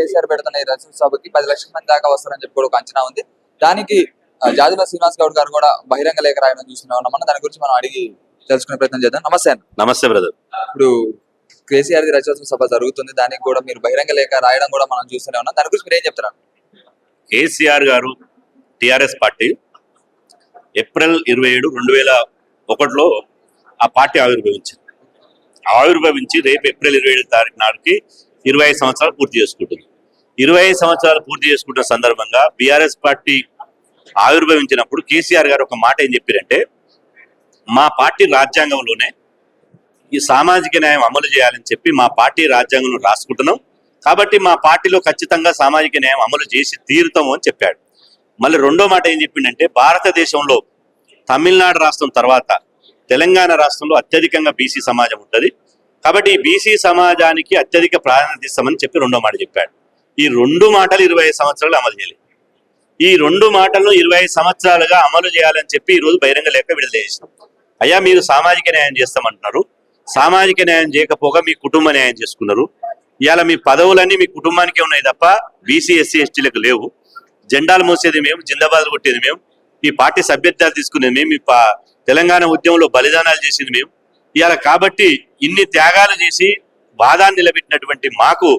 కేసీఆర్ పెడుతున్న ఈ రచన సభకి 10 లక్షల మంది దాకా వస్తారని చెప్పి కూడా ఒక అంచనా ఉంది. దానికి జాజుల శ్రీనివాస్ గౌడ్ గారు కూడా బహిరంగ లేఖ రాయడం చూస్తున్నాం అన్నమాట. దాని గురించి మనం అడిగి తెలుసుకునే ప్రయత్నం చేద్దాం. నమస్తే అన్న. నమస్తే బ్రదర్. ఇప్పుడు కేసీఆర్ రచన సభ జరుగుతుంది, దానికి కూడా మీరు బహిరంగ లేఖ రాయడం కూడా మనం చూస్తూనే ఉన్నాం. దాని గురించి మీరు ఏం చెప్తారు? కేసీఆర్ గారు టిఆర్ఎస్ పార్టీ ఏప్రిల్ 27, 2001లో ఆ పార్టీ ఆవిర్భవించి రేపు ఏప్రిల్ 27 తారీఖు నాటికి 25 సంవత్సరాలు పూర్తి చేసుకుంటుంది. 25 సంవత్సరాలు పూర్తి చేసుకుంటున్న సందర్భంగా బీఆర్ఎస్ పార్టీ ఆవిర్భవించినప్పుడు కేసీఆర్ గారు ఒక మాట ఏం చెప్పారంటే, మా పార్టీ రాజ్యాంగంలోనే ఈ సామాజిక న్యాయం అమలు చేయాలని చెప్పి మా పార్టీ రాజ్యాంగంలో రాసుకుంటున్నాం, కాబట్టి మా పార్టీలో ఖచ్చితంగా సామాజిక న్యాయం అమలు చేసి తీరుతాము అని చెప్పాడు. మళ్ళీ రెండో మాట ఏం చెప్పిండంటే, భారతదేశంలో తమిళనాడు రాష్ట్రం తర్వాత తెలంగాణ రాష్ట్రంలో అత్యధికంగా బీసీ సమాజం ఉంటుంది, కాబట్టి ఈ బీసీ సమాజానికి అత్యధిక ప్రాధాన్యత ఇస్తామని చెప్పి రెండో మాట చెప్పాడు. ఈ రెండు మాటలు 25 సంవత్సరాలు అమలు చేయలేదు. ఈ రెండు మాటలను 25 సంవత్సరాలుగా అమలు చేయాలని చెప్పి ఈరోజు బహిరంగ లేఖ విడుదల చేసినాం. అయ్యా, మీరు సామాజిక న్యాయం చేస్తామంటున్నారు, సామాజిక న్యాయం చేయకపోగా మీ కుటుంబ న్యాయం చేసుకున్నారు. ఇవాళ మీ పదవులన్నీ మీ కుటుంబానికే ఉన్నాయి తప్ప బీసీ ఎస్సీ ఎస్టీలకు లేవు. జెండాలు మోసేది మేము, జిందాబాద్ కొట్టేది మేము, ఈ పార్టీ సభ్యత్వాలు తీసుకునేది మేము, ఈ తెలంగాణ ఉద్యమంలో బలిదానాలు చేసింది మేము. ఇవాళ కాబట్టి ఇన్ని త్యాగాలు చేసి వాదాన్ని నిలబెట్టినటువంటి మాకు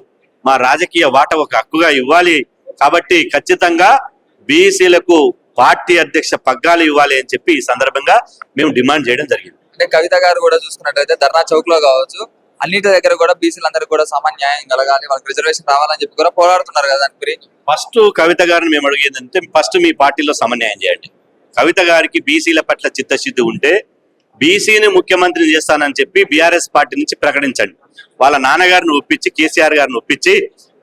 మా రాజకీయ వాట ఒక హక్కుగా ఇవ్వాలి, కాబట్టి ఖచ్చితంగా బీసీలకు పార్టీ అధ్యక్ష పగ్గాలు ఇవ్వాలి అని చెప్పి ఈ సందర్భంగా మేము డిమాండ్ చేయడం జరిగింది. అంటే కవిత గారు కూడా చూసుకున్నట్లయితే ధర్నా చౌక్ లో కావచ్చు, అన్నిటి దగ్గర కూడా బీసీలందరూ కూడా సామాన్య న్యాయం కలగాలి, వాళ్ళకి రిజర్వేషన్ రావాలని చెప్పి కూడా పోరాడుతున్నారు కదా. దాని గురించి ఫస్ట్ కవిత గారిని మేము అడిగేది అంటే, ఫస్ట్ మీ పార్టీలో సమన్యాయం చేయండి. కవిత గారికి బీసీల పట్ల చిత్తశుద్ధి ఉంటే బీసీని ముఖ్యమంత్రిని చేస్తానని చెప్పి బీఆర్ఎస్ పార్టీ నుంచి ప్రకటించండి. వాళ్ళ నాన్నగారిని ఒప్పించి, కేసీఆర్ గారిని ఒప్పించి,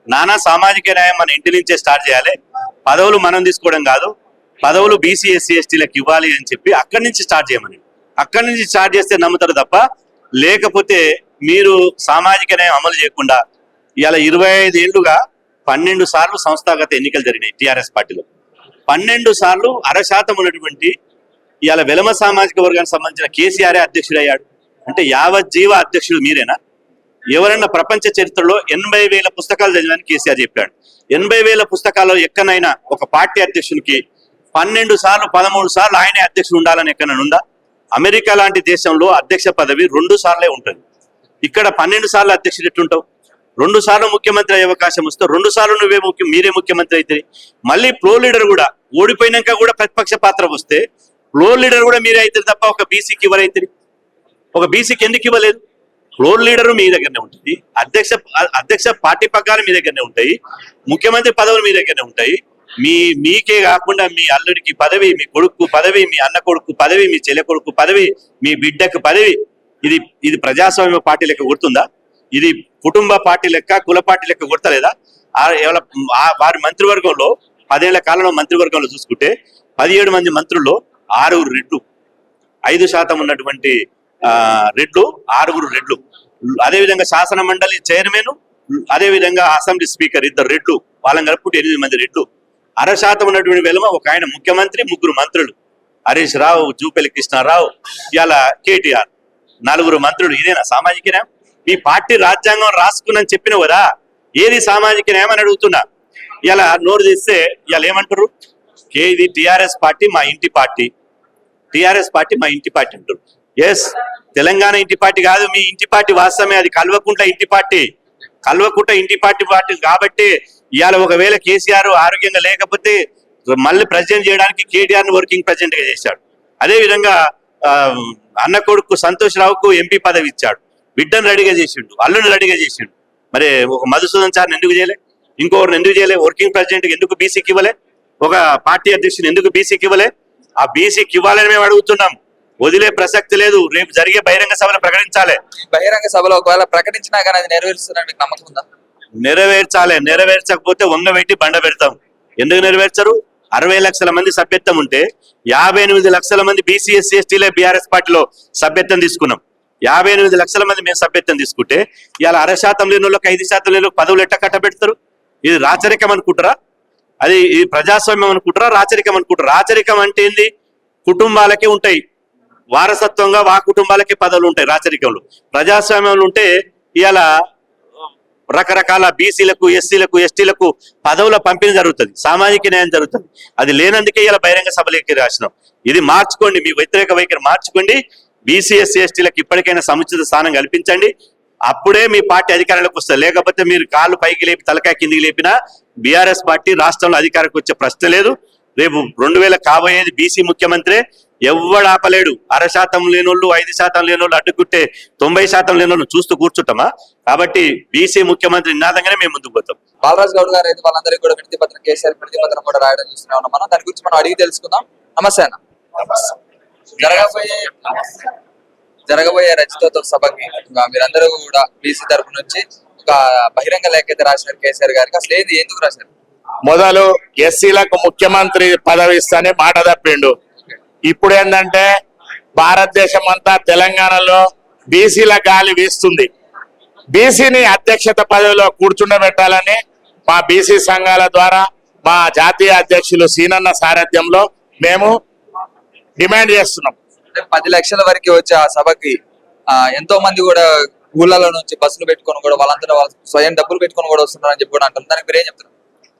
నానా సామాజిక న్యాయం మన ఇంటి నుంచే స్టార్ట్ చేయాలి, పదవులు మనం తీసుకోవడం కాదు, పదవులు బీసీ ఎస్సీ ఎస్టీలకు ఇవ్వాలి అని చెప్పి అక్కడి నుంచి స్టార్ట్ చేయమని. అక్కడి నుంచి స్టార్ట్ చేస్తే నమ్ముతారు తప్ప, లేకపోతే మీరు సామాజిక న్యాయం అమలు చేయకుండా ఇవాళ 25 ఏళ్లుగా 12 సార్లు సంస్థాగత ఎన్నికలు జరిగినాయి టీఆర్ఎస్ పార్టీలో. 12 సార్లు 0.5% ఉన్నటువంటి ఇవాళ వెలమ సామాజిక వర్గానికి సంబంధించిన కేసీఆర్ అధ్యక్షుడు అయ్యాడు. అంటే యావజ్జీవ అధ్యక్షుడు మీరేనా? ఎవరన్నా ప్రపంచ చరిత్రలో 80,000 పుస్తకాలు చదివాలని కేసీఆర్ చెప్పాడు. 80,000 పుస్తకాల్లో ఎక్కడైనా ఒక పార్టీ అధ్యక్షునికి 12 సార్లు 13 సార్లు ఆయనే అధ్యక్షుడు ఉండాలని ఎక్కడైనా ఉందా? అమెరికా లాంటి దేశంలో అధ్యక్ష పదవి 2 సార్లే ఉంటుంది. ఇక్కడ 12 సార్లు అధ్యక్షుడు ఎట్లుంటావు? 2 సార్లు ముఖ్యమంత్రి అయ్యే అవకాశం వస్తే 2 సార్లు మీరే ముఖ్యమంత్రి అయితే, మళ్ళీ ఫ్లోర్ లీడర్ కూడా ఓడిపోయినాక కూడా ప్రతిపక్ష పాత్ర వస్తే ఫ్లోర్ లీడర్ కూడా మీరే అవుతుంది తప్ప ఒక బీసీకి ఎవరైతే, ఒక బీసీకి ఎందుకు ఇవ్వలేదు? ఫ్లోర్ లీడర్ మీ దగ్గరనే ఉంటుంది, అధ్యక్ష పార్టీ పగ్గాలు మీ దగ్గరనే ఉంటాయి, ముఖ్యమంత్రి పదవులు మీ దగ్గరనే ఉంటాయి. మీకే కాకుండా మీ అల్లుడికి పదవి, మీ కొడుకు పదవి, మీ అన్న కొడుకు పదవి, మీ చెల్లె కొడుకు పదవి, మీ బిడ్డకు పదవి. ఇది ప్రజాస్వామ్య పార్టీ లెక్క గుర్తుందా? ఇది కుటుంబ పార్టీ లెక్క, కుల పార్టీ లెక్క గుర్తలేదా? వారి మంత్రివర్గంలో 10 ఏళ్ల కాలంలో మంత్రివర్గంలో చూసుకుంటే 17 మంది మంత్రుల్లో 6 రెడ్లు, 5% ఉన్నటువంటి రెడ్లు 6 రెడ్లు. అదేవిధంగా శాసన మండలి చైర్మన్, అదేవిధంగా అసెంబ్లీ స్పీకర్ 2 రెడ్లు, వాళ్ళని కలుపుకుంటే 8 మంది రెడ్లు. 0.5% ఉన్నటువంటి వెలుమ ఒక ఆయన ముఖ్యమంత్రి, 3 మంత్రులు, హరీష్ రావు, జూపల్లి కృష్ణారావు, ఇలా కేటీఆర్, 4 మంత్రులు. ఇదేనా సామాజిక న్యాయం? మీ పార్టీ రాజ్యాంగం రాసుకున్నని చెప్పిన కదా, ఏది సామాజిక న్యాయం అని అడుగుతున్నా. ఇలా నోరు తీస్తే ఇవాళ ఏమంటారు? ఇది టిఆర్ఎస్ పార్టీ మా ఇంటి పార్టీ, టిఆర్ఎస్ పార్టీ మా ఇంటి పార్టీ అంటారు. ఎస్, తెలంగాణ ఇంటి పార్టీ కాదు, మీ ఇంటి పార్టీ వాస్తవమే. అది కల్వకుంట్ల ఇంటి పార్టీ, కల్వకుంట్ల ఇంటి పార్టీ కాబట్టి ఇవాళ ఒకవేళ కేసీఆర్ ఆరోగ్యంగా లేకపోతే మళ్ళీ ప్రెసిడెంట్ చేయడానికి కేటీఆర్ ని వర్కింగ్ ప్రెసిడెంట్ గా చేశాడు. అదేవిధంగా అన్న కొడుకు సంతోష్ రావుకు ఎంపీ పదవి ఇచ్చాడు, బిడ్డను రెడీగా చేసిండు, అల్లుని రెడీగా చేసిండు. మరి ఒక మధుసూదన్ సార్ని ఎందుకు చేయలే? ఇంకొకరిని ఎందుకు చేయలే? వర్కింగ్ ప్రెసిడెంట్ ఎందుకు బీసీకి ఇవ్వలే? ఒక పార్టీ అధ్యక్షుని ఎందుకు బీసీకి ఇవ్వలే? ఆ బీసీకి ఇవ్వాలని మేము అడుగుతున్నాం. వదిలే ప్రసక్తి లేదు. రేపు జరిగే బహిరంగ సభలో ప్రకటించాలి. బహిరంగ సభలో ఒకవేళ ప్రకటించినా కానీ అది నెరవేరుస్తున్నట్టు నమ్మకం ఉందా? నెరవేర్చాలి. నెరవేర్చకపోతే వంగబెట్టి బండ పెడతాం. ఎందుకు నెరవేర్చరు? 60 లక్షల మంది సభ్యత్వం ఉంటే 58 లక్షల మంది బీసీ ఎస్సీ ఎస్టీలే బీఆర్ఎస్ పార్టీలో సభ్యత్వం తీసుకున్నాం. 58 లక్షల మంది మేము సభ్యత్వం తీసుకుంటే ఇవాళ 0.5% లేని వాళ్ళకి 5% లేని పదవులు ఎట్ట కట్టబెడతారు? ఇది రాచరికం అనుకుంటారా? అది ఇది ప్రజాస్వామ్యం అనుకుంటారా? రాచరికం అనుకుంటారా? రాచరికం అంటే ఏంది? కుటుంబాలకే ఉంటాయి, వారసత్వంగా కుటుంబాలకే పదవులు ఉంటాయి రాచరికంలో. ప్రజాస్వామ్యంలో ఉంటే ఇవాళ రకరకాల బీసీలకు ఎస్సీలకు ఎస్టీలకు పదవుల పంపిణీ జరుగుతుంది, సామాజిక న్యాయం జరుగుతుంది. అది లేనందుకే ఇలా బహిరంగ సభలకి రాసినాం. ఇది మార్చుకోండి, మీ వ్యతిరేక వైఖరి మార్చుకోండి. బీసీ ఎస్సీ ఎస్టీలకు ఇప్పటికైనా సముచిత స్థానం కల్పించండి. అప్పుడే మీ పార్టీ అధికారంలోకి వస్తుంది. లేకపోతే మీరు కాళ్ళు పైకి లేపి తలకాయ కిందికి లేపినా బీఆర్ఎస్ పార్టీ రాష్ట్రంలో అధికారంకి వచ్చే ప్రశ్న లేదు. రేపు 2000 కాబోయేది బీసీ ముఖ్యమంత్రి. ఎవడు ఆపలేడు. 1% లేనోళ్ళు, 5% లేనోళ్ళు, అడ్డుకుంటే 90% లేనోళ్ళు చూస్తూ కూర్చుంటామా? కాబట్టి బీసీ ముఖ్యమంత్రి నినాదంగానే మేము ముందుకు పోతాం. బాలరాజ్ గౌడ్ గారు అయితే వాళ్ళందరికీ కూడా వినతి పత్రం, కేసీఆర్ వినతి పత్రం కూడా రాయడం చూస్తున్నాం ఉన్నాం. మనం దాని గురించి మనం అడిగి తెలుసుకుందాం. నమస్తే అన్న. జరగబోయే రజతోత్సవ సభకి మీరందరూ కూడా బీసీ తరపు నుంచి ఒక బహిరంగ లేఖ అయితే రాశారు కేసీఆర్ గారికి. అసలు ఏది ఎందుకు రాశారు? మొదలు ఎస్సీలకు ముఖ్యమంత్రి పదవి ఇస్తానే మాట తప్పిండు. ఇప్పుడు ఏంటంటే భారతదేశం అంతా తెలంగాణలో బీసీల గాలి వీస్తుంది. బీసీని అధ్యక్షత పదవిలో కూర్చుండబెట్టాలని మా బీసీ సంఘాల ద్వారా మా జాతీయ అధ్యక్షులు సీనన్న సారథ్యంలో మేము డిమాండ్ చేస్తున్నాం. 10 లక్షల వరకు వచ్చే ఆ సభకి ఎంతో మంది కూడా ఊళ్ళలో నుంచి బస్సులు పెట్టుకొని కూడా వాళ్ళంతా స్వయం డబ్బులు పెట్టుకొని కూడా వస్తున్నారని చెప్పి కూడా అంటారు. దానికి మీరేం చెప్తారు?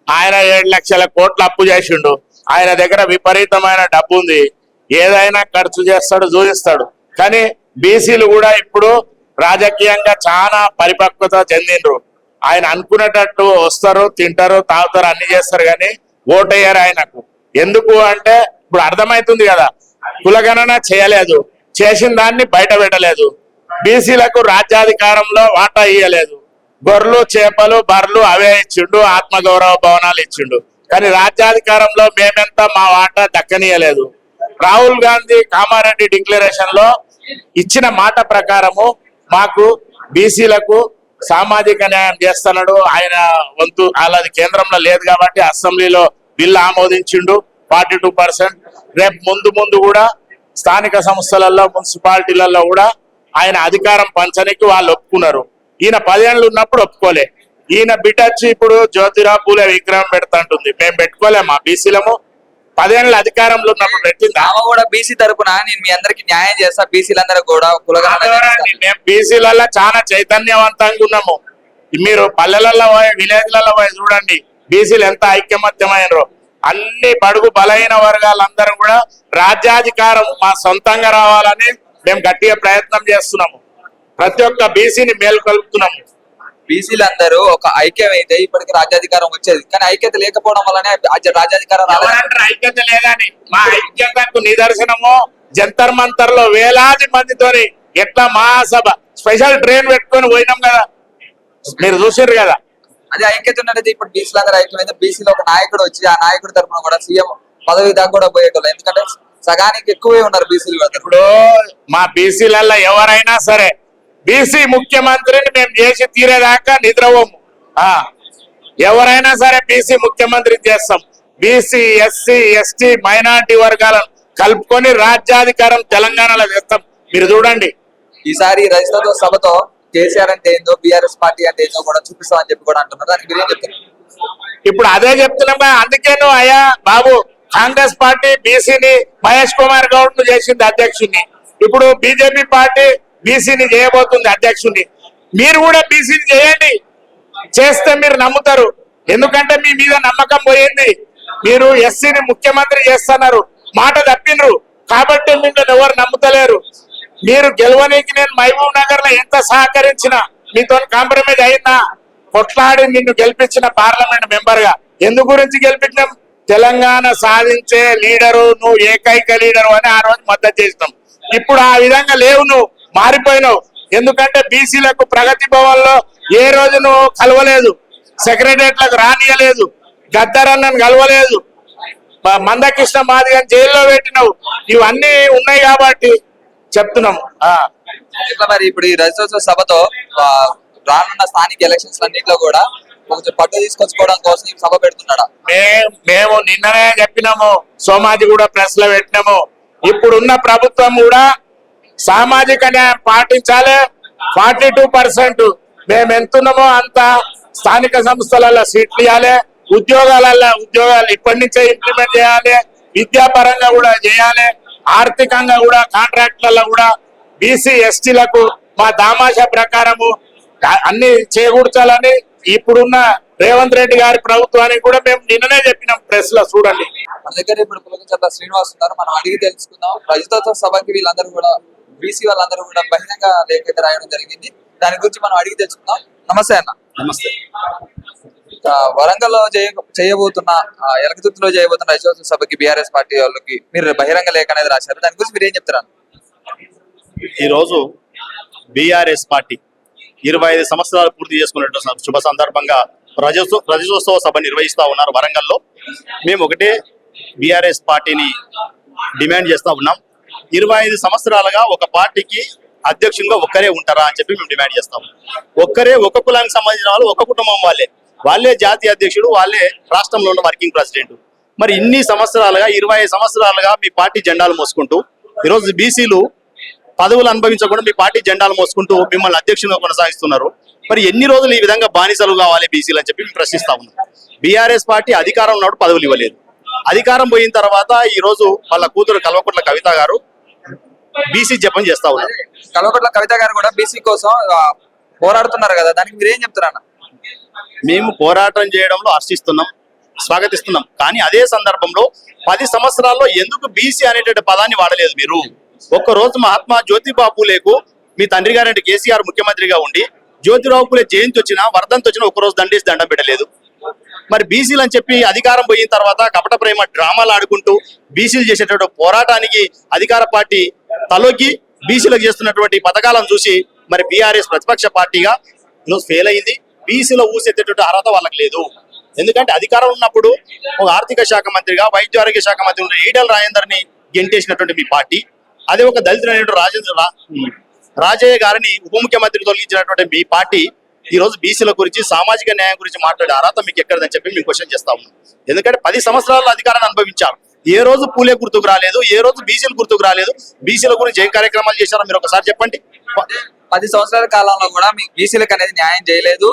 ఆయన 7 లక్షల కోట్లు అప్పు చేసిండు. ఆయన దగ్గర విపరీతమైన డబ్బు ఉంది. ఏదైనా ఖర్చు చేస్తాడు, చూపిస్తాడు. కానీ బీసీలు కూడా ఇప్పుడు రాజకీయంగా చాలా పరిపక్వత చెందిండ్రు. ఆయన అనుకునేటట్టు వస్తారు, తింటారు, తాగుతారు, అన్ని చేస్తారు. కానీ ఓటయ్యారు ఆయనకు. ఎందుకు అంటే ఇప్పుడు అర్థమవుతుంది కదా, కులగణన చేయలేదు, చేసిన దాన్ని బయట పెట్టలేదు, బీసీలకు రాజ్యాధికారంలో వాటా ఇయ్యలేదు, గొర్రెలు చేపలు బర్రెలు అవే ఇచ్చిండు, ఆత్మగౌరవ భవనాలు ఇచ్చిండు. కానీ రాజ్యాధికారంలో మేమెంత మా వాటా దక్కనీయలేదు. రాహుల్ గాంధీ కామారెడ్డి డిక్లరేషన్ లో ఇచ్చిన మాట ప్రకారము మాకు బీసీలకు సామాజిక న్యాయం చేస్తున్నాడు. ఆయన వంతు అలాది కేంద్రంలో లేదు కాబట్టి అసెంబ్లీలో బిల్లు ఆమోదించిండు 42%. రేపు ముందు కూడా స్థానిక సంస్థలలో మున్సిపాలిటీలలో కూడా ఆయన అధికారం పంచడానికి వాళ్ళు ఒప్పుకున్నారు. ఈయన 10 ఏళ్ళు ఉన్నప్పుడు ఒప్పుకోలే. ఈయన బిడ్డ వచ్చి ఇప్పుడు జ్యోతిరావు పూలే విగ్రహం పెడతాంటుంది. మేము పెట్టుకోలేమా? బీసీలము 10 ఏళ్ళ అధికారంలో ఉన్నప్పుడు పెట్టింది. ఆమె కూడా బీసీ తరపున నేను మీ అందరికి న్యాయం చేస్తా, బీసీలందరూ కూడా మేము బీసీలలో చాలా చైతన్యవంతంగా ఉన్నాము. మీరు పల్లెలలో పోయి విలేజ్లలో పోయి చూడండి, బీసీలు ఎంత ఐక్యమత్యమైనరో. అన్ని బడుగు బలహీన వర్గాలందరూ కూడా రాజ్యాధికారం మా సొంతంగా రావాలని మేము గట్టిగా ప్రయత్నం చేస్తున్నాము. ప్రతి ఒక్క బీసీని మేల్కొల్పుతున్నాము. బీసీలందరూ ఒక ఐక్యం అయితే ఇప్పటికి రాజ్యాధికారం వచ్చేది. కానీ ఐక్యత లేకపోవడం వల్లనే రాజ్యాధికారం ఐక్యత లేదని మా ఐక్యతకు నిదర్శనము జంతర్ మంతర్ లో వేలాది మందితోని ఎట్లా మహాసభ స్పెషల్ ట్రైన్ పెట్టుకొని పోయినాం కదా, మీరు చూసారు కదా. అది ఐక్యత ఉన్నది. ఇప్పుడు బీసీలందరూ ఐక్యమైతే బీసీలో ఒక నాయకుడు వచ్చి ఆ నాయకుడి తరఫున కూడా సీఎం పదవి దాకా కూడా పోయేటోళ్ళు. ఎందుకంటే సగానికి ఎక్కువే ఉన్నారు బీసీలు. ఇప్పుడు మా బీసీలలో ఎవరైనా సరే బీసీ ముఖ్యమంత్రిని మేము చేసి తీరేదాకా నిద్రపోము. ఎవరైనా సరే బీసీ ముఖ్యమంత్రి చేస్తాం. బీసీ ఎస్సీ ఎస్టీ మైనార్టీ వర్గాలను కలుపుకొని రాజ్యాధికారం తెలంగాణలో చేస్తాం. మీరు చూడండి, ఈసారి రజతోత్సవ సభతో కేసీఆర్ అంటే ఏందో, బీఆర్ఎస్ పార్టీ అంటే ఏందో కూడా చూపిస్తామని చెప్పి కూడా అంటున్నారు. దానికి మీరేం చెప్తారు? ఇప్పుడు అదే చెప్తున్నామా. అందుకే నువ్వు అయ్యా బాబు, కాంగ్రెస్ పార్టీ బీసీని మహేష్ కుమార్ గౌడ్ ను చేసింది అధ్యక్షుడిని. ఇప్పుడు బీజేపీ పార్టీ బీసీని చేయబోతుంది అధ్యక్షుడిని. మీరు కూడా బీసీని చేయండి. చేస్తే మీరు నమ్ముతారు. ఎందుకంటే మీ మీద నమ్మకం పోయింది. మీరు ఎస్సీని ముఖ్యమంత్రి చేస్తున్నారు, మాట తప్పినరు కాబట్టి మిమ్మల్ని ఎవరు నమ్ముతలేరు. మీరు గెలవనీకి నేను మహబూబ్ నగర్ లో ఎంత సహకరించినా, మీతో కాంప్రమైజ్ అయినా, కొట్లాడి నిన్ను గెలిపించిన పార్లమెంట్ మెంబర్ గా ఎందు గురించి గెలిపించాం? తెలంగాణ సాధించే లీడరు నువ్వు, ఏకైక లీడరు అని ఆ రోజు మద్దతు చేసినాం. ఇప్పుడు ఆ విధంగా లేవు, నువ్వు మారిపోయినావు. ఎందుకంటే బీసీలకు ప్రగతి భవన్ లో ఏ రోజు నువ్వు కలవలేదు, సెక్రటరియట్లకు రానియలేదు, గద్దరన్నను కలవలేదు, మందకృష్ణ మాదిగని జైల్లో పెట్టినావు. ఇవన్నీ ఉన్నాయి కాబట్టి చెప్తున్నాం. మరి ఇప్పుడు ఈ రజతోత్సవ సభతో రానున్న స్థానిక ఎలక్షన్స్ అన్నింటిలో కూడా కొంచెం పట్టు తీసుకొచ్చుకోవడం కోసం ఈ సభ పెడుతున్నాడా? మేము నిన్ననే చెప్పినాము, సోమాజి కూడా ప్రెస్ లో పెట్టినాము. ఇప్పుడున్న ప్రభుత్వం కూడా సామాజిక న్యాయం పాటించాలి. 42% మేము ఎంతున్నామో అంత స్థానిక సంస్థలలో సీట్లు ఇవ్వాలి. ఉద్యోగాలు ఇప్పటి నుంచే ఇంప్లిమెంట్ చేయాలి. విద్యాపరంగా కూడా చేయాలి. ఆర్థికంగా కూడా కాంట్రాక్ట్లలో కూడా బీసీ ఎస్టీలకు మా దామాషా ప్రకారము అన్ని చేకూర్చాలని ఇప్పుడున్న రేవంత్ రెడ్డి గారి ప్రభుత్వానికి కూడా మేము నిన్ననే చెప్పినాం ప్రెస్ లో చూడండి. మన దగ్గర ఇప్పుడు పులకంచర్ల శ్రీనివాస్ ఉన్నారు, మనం అడిగి తెలుసుకుందాం. రజతోత్సవ సభకి వీళ్ళందరూ కూడా బీసీ వాళ్ళందరూ కూడా బహిరంగ లేఖ అయితే రాయడం జరిగింది. దాని గురించి మనం అడిగి తెలుసుకుందాం. నమస్తే అన్న. నమస్తే. వరంగల్ లో చేయబోతున్న ఎలకతుర్తిలో చేయబోతున్న రజతోత్సవ సభకి బీఆర్ఎస్ పార్టీ వాళ్ళకి మీరు బహిరంగ లేఖ అనేది రాశారు. దాని గురించి మీరు ఏం చెప్తారు? ఈరోజు బీఆర్ఎస్ పార్టీ 25 సంవత్సరాలు పూర్తి చేసుకున్నటువంటి శుభ సందర్భంగా రజతోత్సవ సభ నిర్వహిస్తా ఉన్నారు వరంగల్లో. మేము ఒకటే బీఆర్ఎస్ పార్టీని డిమాండ్ చేస్తా ఉన్నాం. 25 సంవత్సరాలుగా ఒక పార్టీకి అధ్యక్షునిగా ఒక్కరే ఉంటారా అని చెప్పి మేము డిమాండ్ చేస్తాము. ఒక్కరే, ఒక కులానికి సంబంధించిన వాళ్ళు, ఒక కుటుంబం వాళ్ళే జాతీయ అధ్యక్షుడు, వాళ్ళే రాష్ట్రంలో ఉన్న వర్కింగ్ ప్రెసిడెంట్. మరి ఇన్ని సంవత్సరాలుగా 25 సంవత్సరాలుగా మీ పార్టీ జెండాలు మోసుకుంటూ ఈరోజు బీసీలు పదవులు అనుభవించకుండా మీ పార్టీ జెండాలు మోసుకుంటూ మిమ్మల్ని అధ్యక్షులుగా కొనసాగిస్తున్నారు. మరి ఎన్ని రోజులు ఈ విధంగా బానిసలు కావాలి బీసీలు అని చెప్పి మేము ప్రశ్నిస్తా ఉన్నాం. బీఆర్ఎస్ పార్టీ అధికారం ఉన్నప్పుడు పదవులు ఇవ్వలేదు. అధికారం పోయిన తర్వాత ఈ రోజు వాళ్ళ కూతురు కల్వకుంట్ల కవిత గారు బీసీ జపం చేస్తా ఉన్నారు. కల్వకుంట్ల కవిత గారు కూడా బీసీ కోసం పోరాడుతున్నారు కదా, దానికి మీరు ఏం చెప్తారన్న? మేము పోరాటం చేయడంలో హర్షిస్తున్నాం, స్వాగతిస్తున్నాం. కానీ అదే సందర్భంలో 10 సంవత్సరాల్లో ఎందుకు బీసీ అనేటువంటి పదాన్ని వాడలేదు మీరు? ఒక్కరోజు మహాత్మా జ్యోతిబా పూలేకు మీ తండ్రి గారంటే కేసీఆర్ ముఖ్యమంత్రిగా ఉండి జ్యోతిరావు పూలే జయంతి వచ్చినా, వర్ధంతి వచ్చినా ఒక్కరోజు దండేసి దండం పెట్టలేదు. మరి బీసీలు అని చెప్పి అధికారం పోయిన తర్వాత కపట ప్రేమ డ్రామాలు ఆడుకుంటూ బీసీలు చేసేటువంటి పోరాటానికి అధికార పార్టీ తలొగ్గి బీసీలకు చేస్తున్నటువంటి పథకాలను చూసి మరి బీఆర్ఎస్ ప్రతిపక్ష పార్టీగా ఈరోజు ఫెయిల్ అయింది. బీసీలో ఊసెత్తేటువంటి అర్హత వాళ్ళకి లేదు. ఎందుకంటే అధికారం ఉన్నప్పుడు ఒక ఆర్థిక శాఖ మంత్రిగా, వైద్య ఆరోగ్య శాఖ మంత్రి ఉన్న ఈటెల రాజేందర్ని గెంటేసినటువంటి మీ పార్టీ, అదే ఒక దళితుడైనటువంటి రాజయ్య గారిని ఉప ముఖ్యమంత్రి తొలగించినటువంటి మీ పార్టీ ఈ రోజు బీసీల గురించి, సామాజిక న్యాయం గురించి మాట్లాడే అర్హత మీకు ఎక్కడదని చెప్పి మేము క్వశ్చన్ చేస్తా ఉన్నాం. ఎందుకంటే 10 సంవత్సరాల అధికారాన్ని అనుభవించారు. ఏ రోజు పూలే గుర్తుకు రాలేదు, ఏ రోజు బీసీలు గుర్తుకు రాలేదు. బీసీల గురించి ఏం కార్యక్రమాలు చేశారో మీరు ఒకసారి చెప్పండి. 10 సంవత్సరాల కాలంలో కూడా మీకు బీసీలకు అనేది న్యాయం చేయలేదు,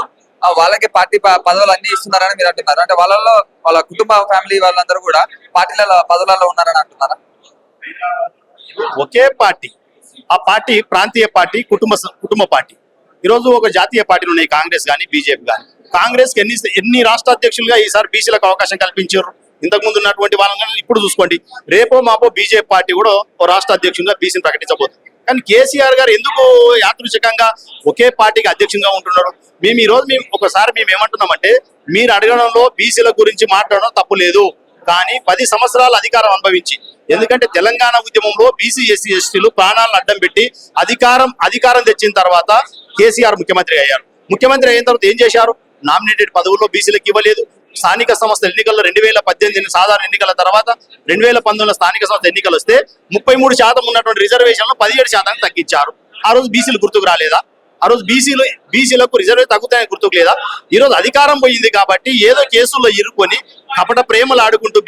వాళ్ళకి పార్టీ పదవులు అన్ని ఇస్తున్నారని మీరు అంటున్నారు. అంటే వాళ్ళ కుటుంబ ఫ్యామిలీ వాళ్ళందరూ కూడా పార్టీలలో పదవులలో ఉన్నారని అంటున్నారా? ఒకే పార్టీ, ఆ పార్టీ ప్రాంతీయ పార్టీ, కుటుంబ పార్టీ. ఈరోజు ఒక జాతీయ పార్టీలు ఉన్నాయి, కాంగ్రెస్ కానీ బీజేపీ కానీ. కాంగ్రెస్ కి ఎన్ని రాష్ట్ర అధ్యక్షులుగా ఈసారి బీసీలకు అవకాశం కల్పించారు. ఇంతకు ముందు ఉన్నటువంటి వాళ్ళని ఇప్పుడు చూసుకోండి. రేపో మాపో బీజేపీ పార్టీ కూడా ఓ రాష్ట్ర అధ్యక్షులుగా బీసీని ప్రకటించబోతుంది. కానీ కేసీఆర్ గారు ఎందుకు యాదృచ్ఛికంగా ఒకే పార్టీకి అధ్యక్షులుగా ఉంటున్నారు? మేము ఒకసారి ఏమంటున్నామంటే, మీరు అడగడంలో బీసీల గురించి మాట్లాడడం తప్పు లేదు, కానీ 10 సంవత్సరాల అధికారం అనుభవించి, ఎందుకంటే తెలంగాణ ఉద్యమంలో బీసీ ఎస్సీ ఎస్టీలు ప్రాణాలను అడ్డం పెట్టి అధికారం తెచ్చిన తర్వాత కేసీఆర్ ముఖ్యమంత్రి అయ్యారు. ముఖ్యమంత్రి అయిన తర్వాత ఏం చేశారు? నామినేటెడ్ పదవుల్లో బీసీలకు ఇవ్వలేదు. స్థానిక సంస్థల ఎన్నికల్లో 2018 సాధారణ ఎన్నికల తర్వాత 2019 స్థానిక సంస్థ ఎన్నికలు వస్తే 33% ఉన్నటువంటి రిజర్వేషన్లు 17% తగ్గించారు. ఆ రోజు బీసీలు గుర్తుకు రాలేదా? ఆ రోజు బీసీలకు రిజర్వేషన్ తగ్గుతాయని గుర్తుకు లేదా? ఈ రోజు అధికారం పోయింది కాబట్టి ఏదో కేసుల్లో ఇరుక్కొని కపట ప్రేమలు ఆడుకుంటూ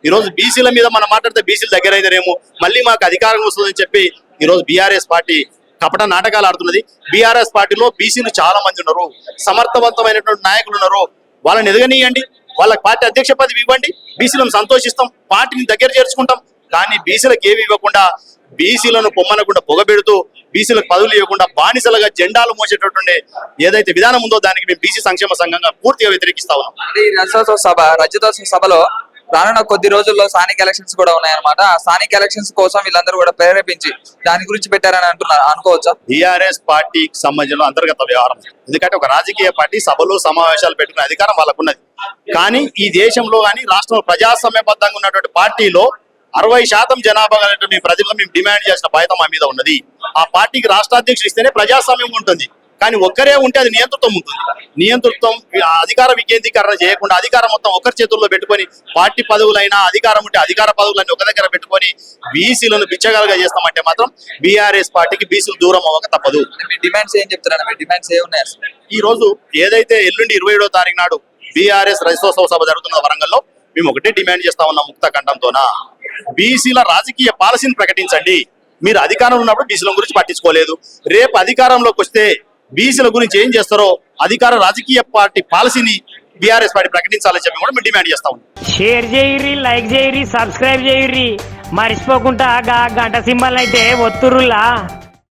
ఈ రోజు బీసీల మీద మనం మాట్లాడితే బీసీలు దగ్గర అయితేనేమో మళ్ళీ మాకు అధికారం వస్తుందని చెప్పి ఈ రోజు బీఆర్ఎస్ పార్టీ కపట నాటకాలు ఆడుతున్నది. బీఆర్ఎస్ పార్టీలో బీసీలు చాలా మంది ఉన్నారు, సమర్థవంతమైనటువంటి నాయకులు ఉన్నారు. వాళ్ళని ఎదగనీయండి, వాళ్ళకి పార్టీ అధ్యక్ష పదవి ఇవ్వండి, బీసీలను సంతోషిస్తాం, పార్టీని దగ్గర చేర్చుకుంటాం. కానీ బీసీలకు ఏమి ఇవ్వకుండా, బీసీలను పొమ్మనకుండా పొగబెడుతూ, బీసీలకు పదవులు ఇవ్వకుండా బానిసలుగా జెండాలు మోసేటటువంటి ఏదైతే విధానం ఉందో దానికి మేము బీసీ సంక్షేమ సంఘంగా పూర్తిగా వ్యతిరేకిస్తా ఉన్నాం. ఈ రజతోత్సవ సభలో రానున్న కొద్ది రోజుల్లో స్థానిక ఎలక్షన్స్ కూడా ఉన్నాయన్నమాట. ఆ స్థానిక ఎలక్షన్స్ కోసం వీళ్ళందరూ కూడా ప్రేరేపించి దాని గురించి పెట్టారని అనుకోవచ్చా? బీఆర్ఎస్ పార్టీకి సంబంధించిన అంతర్గత వ్యవహారం. ఎందుకంటే ఒక రాజకీయ పార్టీ సభలు సమావేశాలు పెట్టుకునే అధికారం వాళ్ళకు ఉన్నది. కానీ ఈ దేశంలో కానీ రాష్ట్రంలో ప్రజాస్వామ్యబద్ధంగా ఉన్నటువంటి పార్టీలో 60% జనాభా కలిగినటువంటి ప్రజలు మేము డిమాండ్ చేసిన బాధ్యత మా మీద ఉన్నది. ఆ పార్టీకి రాష్ట్ర అధ్యక్షులు ఇస్తేనే ప్రజాస్వామ్యం ఉంటుంది. కానీ ఒక్కరే ఉంటే అది నియంతృత్వం ఉంటుంది. నియంతృత్వం అధికార వికేంద్రీకరణ చేయకుండా అధికారం మొత్తం ఒకరి చేతుల్లో పెట్టుకొని, పార్టీ పదవులైనా అధికారం ఉంటే అధికార పదవులన్నీ ఒక దగ్గర పెట్టుకొని బీసీలను బిచ్చగాలుగా చేస్తామంటే మాత్రం బీఆర్ఎస్ పార్టీకి బీసీలు దూరం అవ్వక తప్పదు. మీ డిమాండ్స్ ఏం చెప్తారన్న? మీ డిమాండ్స్ ఏమున్నాయి? ఈ రోజు ఏదైతే ఎల్లుండి 27వ తారీఖు నాడు బీఆర్ఎస్ రజతోత్సవ సభ జరుగుతున్న వరంగల్లో మేము ఒకటే డిమాండ్ చేస్తా ఉన్నాం ముక్త కంఠంతోనా, బీసీల రాజకీయ పాలసీని ప్రకటించండి. మీరు అధికారంలో ఉన్నప్పుడు బీసీల గురించి పట్టించుకోలేదు. రేపు అధికారంలోకి వస్తే బీసీల గురించి ఏం చేస్తారో అధికార రాజకీయ పార్టీ పాలసీని బీఆర్ఎస్ పార్టీ ప్రకటించాలని చెప్పి కూడా మేము డిమాండ్ చేస్తా ఉన్నాం. షేర్ చేయరి, లైక్ చేయరి, సబ్స్క్రైబ్ చేయరి, మర్చిపోకుండా గంట సింబల్ అయితే ఒత్తురులా.